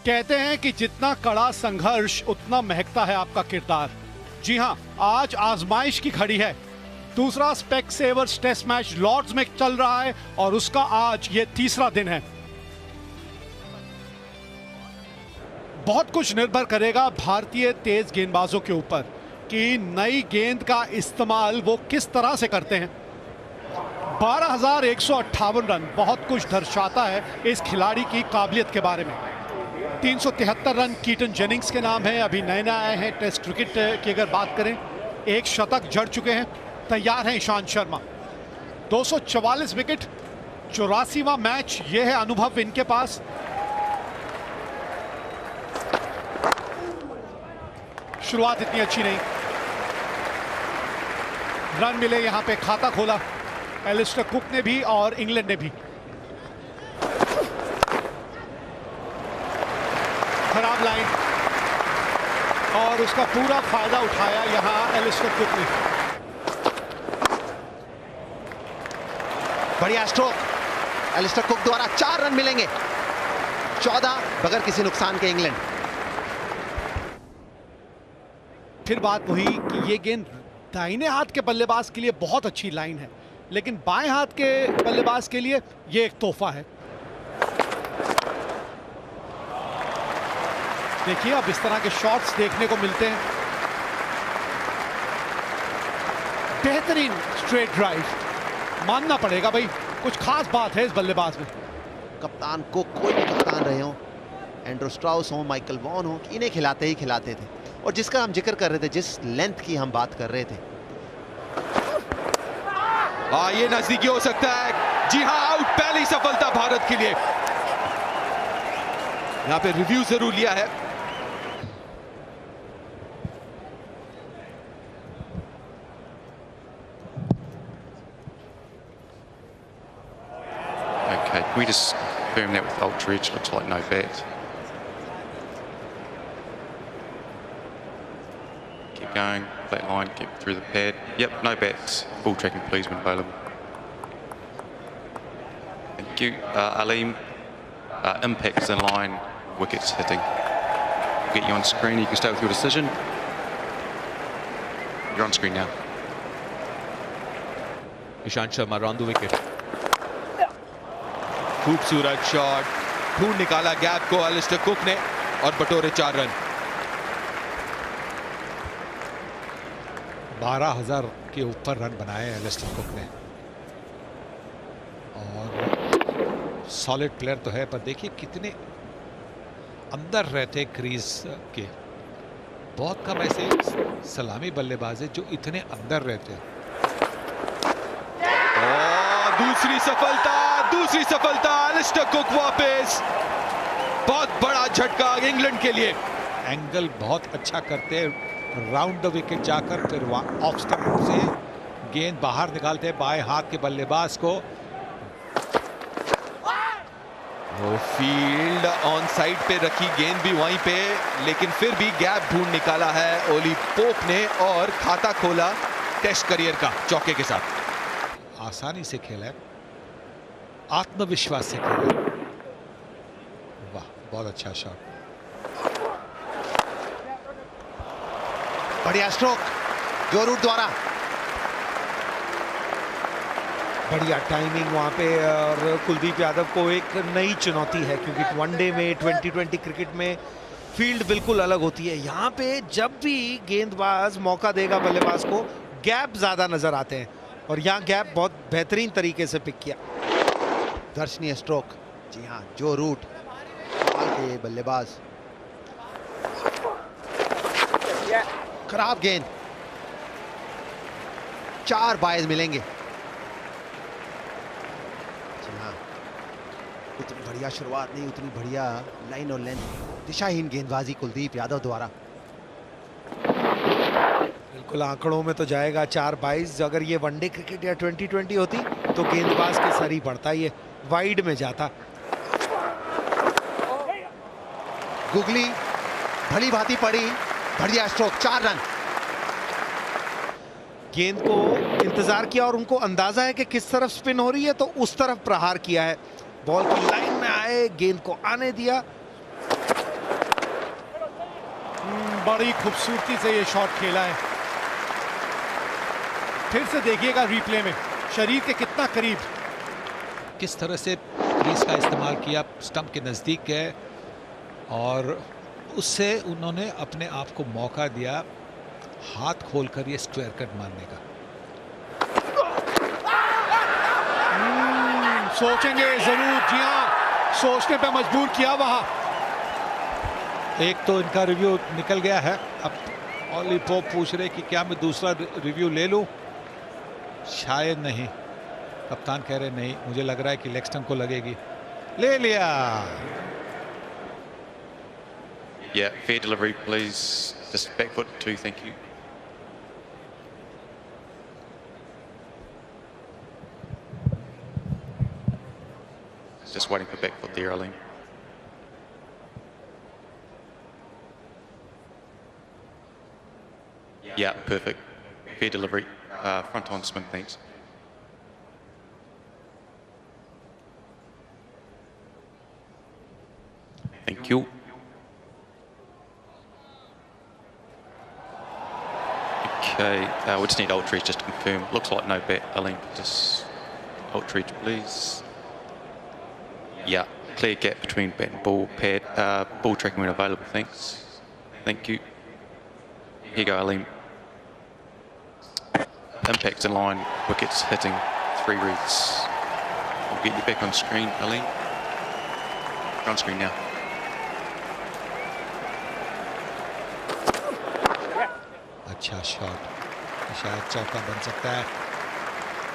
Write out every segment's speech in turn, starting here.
कहते हैं कि जितना कड़ा संघर्ष उतना महकता है आपका किरदार। जी हां, आज आजमाइश की घड़ी है। दूसरा स्पेक्सेवर्स टेस्ट मैच लॉर्ड्स में चल रहा है और उसका आज ये तीसरा दिन है। बहुत कुछ निर्भर करेगा भारतीय तेज गेंदबाजों के ऊपर कि नई गेंद का इस्तेमाल वो किस तरह से करते हैं। 12,158 रन बहुत कुछ दर्शाता है इस खिलाड़ी की काबिलियत के बारे में। 373 रन कीटन जेनिंग्स के नाम है, अभी नए नए आए हैं टेस्ट क्रिकेट की अगर बात करें। एक शतक जड़ चुके हैं, तैयार हैं ईशांत शर्मा। 244 विकेट, 84वां मैच, यह है अनुभव इनके पास। शुरुआत इतनी अच्छी नहीं, रन मिले, यहां पे खाता खोला एलिस्टर कुक ने भी और इंग्लैंड ने भी। खराब लाइन और उसका पूरा फायदा उठाया यहां एलिस्टर कुक ने। बढ़िया स्ट्रोक एलिस्टर कुक द्वारा, 4 रन मिलेंगे, 14 बगैर किसी नुकसान के इंग्लैंड। फिर बात वही कि ये गेंद दाहिने हाथ के बल्लेबाज के लिए बहुत अच्छी लाइन है, लेकिन बाएं हाथ के बल्लेबाज के लिए ये एक तोहफा है। देखिए अब इस तरह के शॉट्स देखने को मिलते हैं। बेहतरीन स्ट्रेट ड्राइव, मानना पड़ेगा भाई, कुछ खास बात है इस बल्लेबाज में। कप्तान को कोई भी कप्तान रहे हो, एंड्रू स्ट्राउस हो, माइकल वॉन हो, इन्हें खिलाते ही खिलाते थे। और जिसका हम जिक्र कर रहे थे, जिस लेंथ की हम बात कर रहे थे, ये नजदीकी हो सकता है। जी हां, आउट, पहली सफलता भारत के लिए। यहां पे रिव्यू जरूर लिया है। Okay, we just boom that with Ultra Edge, looks like no bet. Keep going, flat line, keep through the pad. Yep, no bets. Full tracking please when available. Thank you. Aleem, impacts in line, wickets hitting. We'll get you on screen, you can stay with your decision. You're on screen now. Ishant Sharma on the wicket, खूबसूरत shot, ढूंढ निकाला gap को Alastair cook ने और बटोरे 4 run. 12,000 के ऊपर run बनाए एलिस्टर कुक ने और सॉलिड प्लेयर तो है, पर देखिए कितने अंदर रहते क्रीज के। बहुत कम ऐसे सलामी बल्लेबाज है जो इतने अंदर रहते हैं। और दूसरी सफलता एलिस्टर कुक वापस। बहुत बड़ा झटका इंग्लैंड के लिए। एंगल बहुत अच्छा करते हैं, राउंड द विकेट जाकर फिर ऑफ स्टंप से गेंद बाहर निकालते हैं बाएं हाथ के बल्लेबाज को। वो फील्ड ऑन साइड पे रखी गेंद भी वहीं पे, लेकिन फिर भी गैप ढूंढ निकाला है ओली पोप ने और खाता खोला टेस्ट करियर का चौके के साथ। आसानी से खेला है, आत्मविश्वास से खेला। वाह, बहुत अच्छा शॉट। बढ़िया स्ट्रोक जो रूट द्वारा, बढ़िया टाइमिंग वहाँ पे। और कुलदीप यादव को एक नई चुनौती है, क्योंकि वनडे में, T20 क्रिकेट में फील्ड बिल्कुल अलग होती है। यहाँ पे जब भी गेंदबाज मौका देगा बल्लेबाज को, गैप ज़्यादा नज़र आते हैं और यहाँ गैप बहुत बेहतरीन तरीके से पिक किया। दर्शनीय स्ट्रोक, जी हाँ, जो रूट के बल्लेबाज। खराब गेंद, 4 बाइज मिलेंगे। जी हाँ, उतनी बढ़िया शुरुआत नहीं, उतनी बढ़िया लाइन और लेंथ, दिशाहीन गेंदबाजी कुलदीप यादव द्वारा। बिल्कुल आंकड़ों में तो जाएगा 4-22। अगर ये वनडे क्रिकेट या T20 होती तो गेंदबाज के सर ही पड़ता, ये वाइड में जाता। गुगली भली भांति पड़ी, बढ़िया स्ट्रोक, 4 रन। गेंद को इंतजार किया और उनको अंदाजा है कि किस तरफ स्पिन हो रही है, तो उस तरफ प्रहार किया है। बॉल की लाइन में आए, गेंद को आने दिया। बड़ी खूबसूरती से ये शॉट खेला है। फिर से देखिएगा रिप्ले में, शरीर के कितना करीब, किस तरह से क्रीज का इस्तेमाल किया, स्टंप के नज़दीक गए और उससे उन्होंने अपने आप को मौका दिया हाथ खोलकर ये स्क्वायर कट मारने का। सोचेंगे जरूर, जी हाँ, सोचने पे मजबूर किया वहां। एक तो इनका रिव्यू निकल गया है, अब ओली पोप पूछ रहे कि क्या मैं दूसरा रिव्यू ले लूं। शायद नहीं, कप्तान कह रहे नहीं, मुझे लग रहा है कि लेग स्टंप को लगेगी। ले लिया। Yeah, fair delivery, please. Just back foot 2, thank you. Just waiting for back foot there, Aleem. Yeah, perfect. Fair delivery. Front on spin, thanks. Thank you. Okay, we just need Ultreach just to confirm. Looks like no bet, Aleem. Just Ultreach, please. Yeah, clear gap between bat and ball pad. Ball tracking when available, thanks. Thank you. Here you go, Aleem. Impacts in line, wickets hitting, 3 reads. We'll get you back on screen, Aleem. You're on screen now. अच्छा shot, शायद चौका बन सकता है।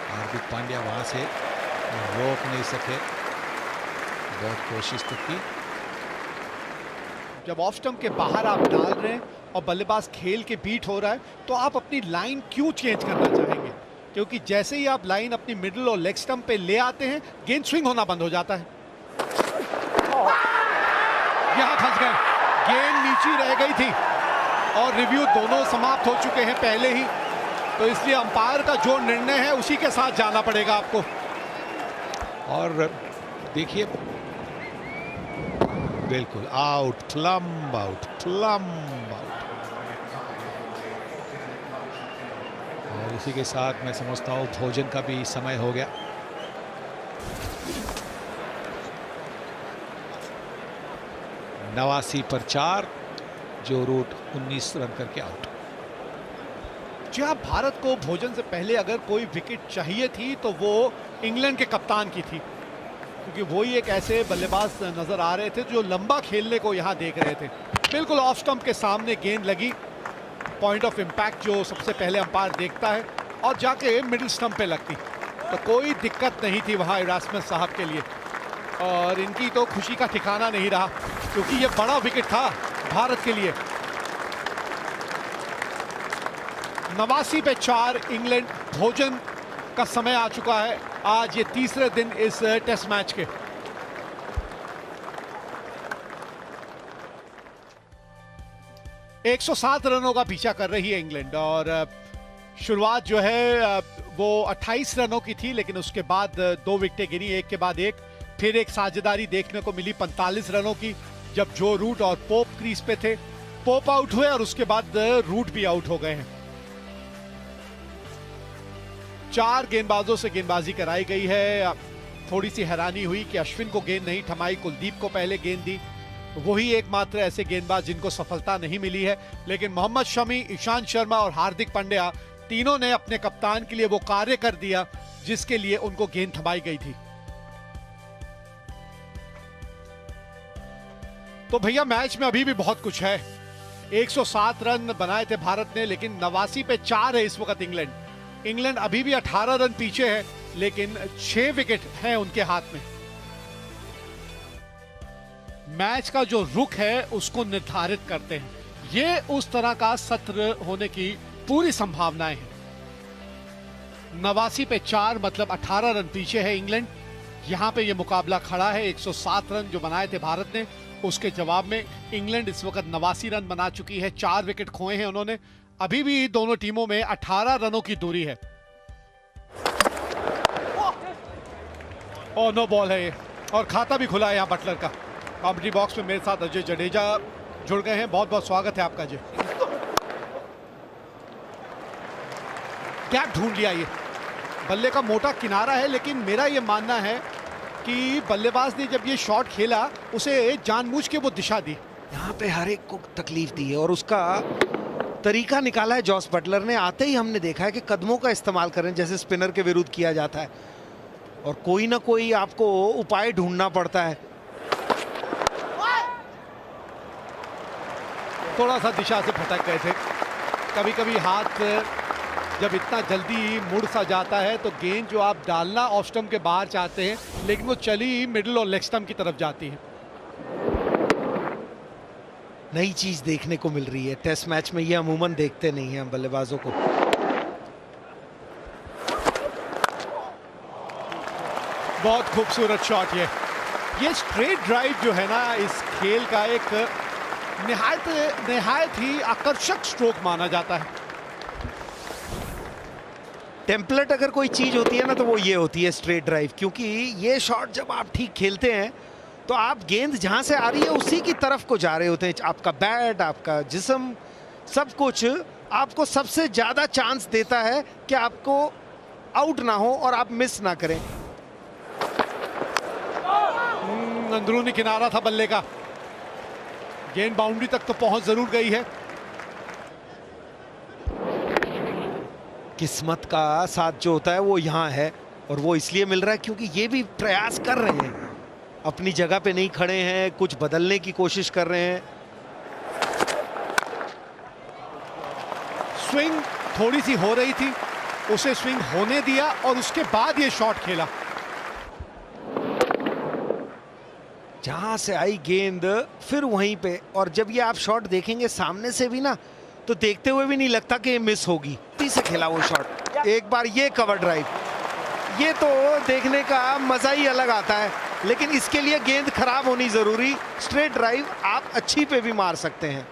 हार्दिक पांड्या वहां से रोक नहीं सके, बहुत कोशिश तो की। जब ऑफ स्टंप के बाहर आप डाल रहे हैं और बल्लेबाज खेल के बीट हो रहा है, तो आप अपनी लाइन क्यों चेंज करना चाहेंगे? क्योंकि जैसे ही आप लाइन अपनी मिडिल और लेग स्टंप पे ले आते हैं, गेंद स्विंग होना बंद हो जाता है। यहां फंस गए, गेंद नीचे रह गई थी और रिव्यू दोनों समाप्त हो चुके हैं पहले ही, तो इसलिए अंपायर का जो निर्णय है उसी के साथ जाना पड़ेगा आपको। और देखिए, बिल्कुल out, plumb out, plumb out. और इसी के साथ मैं समझता हूँ भोजन का भी समय हो गया। नवासी पर 4, जो रूट 19 रन करके आउट। जी हाँ, भारत को भोजन से पहले अगर कोई विकेट चाहिए थी तो वो इंग्लैंड के कप्तान की थी, क्योंकि वही एक ऐसे बल्लेबाज नजर आ रहे थे जो लंबा खेलने को यहाँ देख रहे थे। बिल्कुल ऑफ स्टंप के सामने गेंद लगी, पॉइंट ऑफ इम्पैक्ट जो सबसे पहले अंपायर देखता है, और जाके मिडिल स्टंप पे लगती, तो कोई दिक्कत नहीं थी वहाँ इरास्मस साहब के लिए। और इनकी तो खुशी का ठिकाना नहीं रहा, क्योंकि ये बड़ा विकेट था भारत के लिए। 89 पे 4, इंग्लैंड। भोजन का समय आ चुका है आज ये तीसरे दिन इस टेस्ट मैच के। एक 107 रनों का पीछा कर रही है इंग्लैंड, और शुरुआत जो है वो 28 रनों की थी, लेकिन उसके बाद 2 विकेटें गिरी एक के बाद एक। फिर एक साझेदारी देखने को मिली 45 रनों की, जब जो रूट और पोप क्रीज पे थे। पोप आउट हुए और उसके बाद रूट भी आउट हो गए हैं। 4 गेंदबाजों से गेंदबाजी कराई गई है। थोड़ी सी हैरानी हुई कि अश्विन को गेंद नहीं थमाई, कुलदीप को पहले गेंद दी। वही एकमात्र ऐसे गेंदबाज जिनको सफलता नहीं मिली है, लेकिन मोहम्मद शमी, ईशांत शर्मा और हार्दिक पांड्या तीनों ने अपने कप्तान के लिए वो कार्य कर दिया जिसके लिए उनको गेंद थमाई गई थी। तो भैया मैच में अभी भी बहुत कुछ है। 107 रन बनाए थे भारत ने, लेकिन 89 पे 4 है इस वक्त इंग्लैंड। इंग्लैंड अभी भी 18 रन पीछे है, लेकिन 6 विकेट हैं उनके हाथ में। मैच का जो रुख है उसको निर्धारित करते हैं। ये उस तरह का सत्र होने की पूरी संभावनाएं हैं। 89 पे 4 मतलब 18 रन पीछे है इंग्लैंड। यहां पे ये मुकाबला खड़ा है। 107 रन जो बनाए थे भारत ने, उसके जवाब में इंग्लैंड इस वक्त 89 रन बना चुकी है। 4 विकेट खोए हैं उन्होंने। अभी भी दोनों टीमों में 18 रनों की दूरी है। और नो बॉल है ये, और खाता भी खुला है यहां बटलर का। कॉमेंट्री बॉक्स में मेरे साथ अजय जडेजा जुड़ गए हैं, बहुत बहुत स्वागत है आपका जी। गैप ढूंढ लिया ये, बल्ले का मोटा किनारा है, लेकिन मेरा ये मानना है कि बल्लेबाज ने जब ये शॉट खेला उसे जानबूझ के वो दिशा दी। यहाँ पे हर एक को तकलीफ दी है और उसका तरीका निकाला है जॉस बटलर ने। आते ही हमने देखा है कि कदमों का इस्तेमाल करें जैसे स्पिनर के विरुद्ध किया जाता है, और कोई ना कोई आपको उपाय ढूंढना पड़ता है। थोड़ा सा दिशा से भटक गए थे, कभी कभी हाथ जब इतना जल्दी मुड़ सा जाता है तो गेंद जो आप डालना ऑफ स्टंप के बाहर चाहते हैं, लेकिन वो चली मिडिल और लेग स्टंप की तरफ जाती है। नई चीज देखने को मिल रही है टेस्ट मैच में, ये अमूमन देखते नहीं हैं बल्लेबाजों को। बहुत खूबसूरत शॉट ये स्ट्रेट ड्राइव जो है ना, इस खेल का एक निहायत ही आकर्षक स्ट्रोक माना जाता है। टेम्पलेट अगर कोई चीज होती है ना तो वो ये होती है स्ट्रेट ड्राइव, क्योंकि ये शॉट जब आप ठीक खेलते हैं तो आप गेंद जहां से आ रही है उसी की तरफ को जा रहे होते हैं। आपका बैट, आपका जिस्म, सब कुछ आपको सबसे ज्यादा चांस देता है कि आपको आउट ना हो और आप मिस ना करें। अंदरूनी किनारा था बल्ले का, गेंद बाउंड्री तक तो पहुंच जरूर गई है। किस्मत का साथ जो होता है वो यहाँ है, और वो इसलिए मिल रहा है क्योंकि ये भी प्रयास कर रहे हैं, अपनी जगह पे नहीं खड़े हैं, कुछ बदलने की कोशिश कर रहे हैं। स्विंग थोड़ी सी हो रही थी, उसे स्विंग होने दिया और उसके बाद ये शॉट खेला। जहां से आई गेंद फिर वहीं पे, और जब ये आप शॉट देखेंगे सामने से भी ना तो देखते हुए भी नहीं लगता कि ये मिस होगी। से खेला वो शॉट, एक बार ये कवर ड्राइव, ये तो देखने का मजा ही अलग आता है, लेकिन इसके लिए गेंद खराब होनी जरूरी। स्ट्रेट ड्राइव आप अच्छी पे भी मार सकते हैं।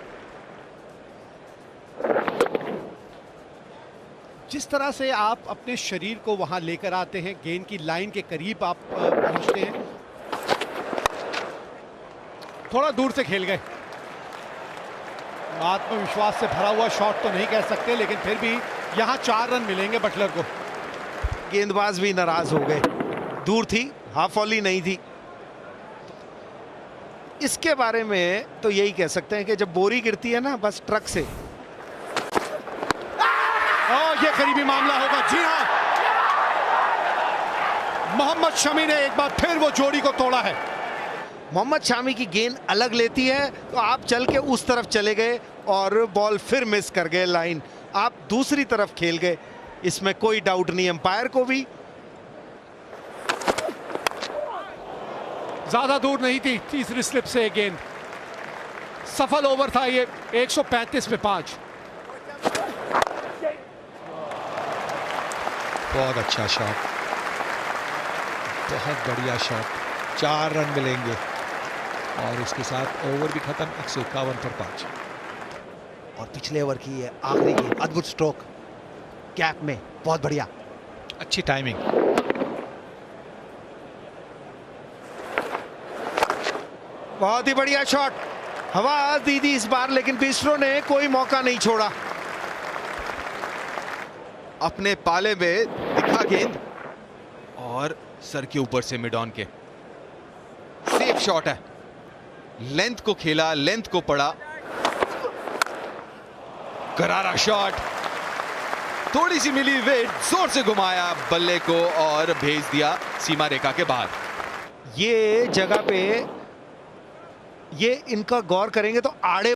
जिस तरह से आप अपने शरीर को वहां लेकर आते हैं, गेंद की लाइन के करीब आप पहुंचते हैं। थोड़ा दूर से खेल गए, आत्मविश्वास से भरा हुआ शॉट तो नहीं कह सकते, लेकिन फिर भी यहां 4 रन मिलेंगे बटलर को। गेंदबाज भी नाराज हो गए, दूर थी, हाफ वॉली नहीं थी। इसके बारे में तो यही कह सकते हैं कि जब बोरी गिरती है ना बस ट्रक से। ये करीबी मामला होगा, जी हां, मोहम्मद शमी ने एक बार फिर वो जोड़ी को तोड़ा है। मोहम्मद शामी की गेंद अलग लेती है तो आप चल के उस तरफ चले गए और बॉल फिर मिस कर गए लाइन, आप दूसरी तरफ खेल गए, इसमें कोई डाउट नहीं अंपायर को भी। ज्यादा दूर नहीं थी तीसरी स्लिप से गेंद, सफल ओवर था ये, 135 पे 5। बहुत अच्छा शॉट, बहुत बढ़िया शॉट, 4 रन मिलेंगे और इसके साथ ओवर भी खत्म, 151 पर 5। और पिछले ओवर की ये आखिरी गेंद, अद्भुत स्ट्रोक कैप में, बहुत बढ़िया, अच्छी टाइमिंग। बहुत ही बढ़िया शॉट, हवा दी थी इस बार, लेकिन बिस्ट्रो ने कोई मौका नहीं छोड़ा। अपने पाले में दिखा गेंद और सर के ऊपर से मिड ऑन के, सेफ शॉट है, लेंथ को खेला, लेंथ को पड़ा, करारा शॉट, थोड़ी सी मिली वेट, जोर से घुमाया बल्ले को और भेज दिया सीमा रेखा के बाहर। ये जगह पे ये इनका गौर करेंगे तो आड़े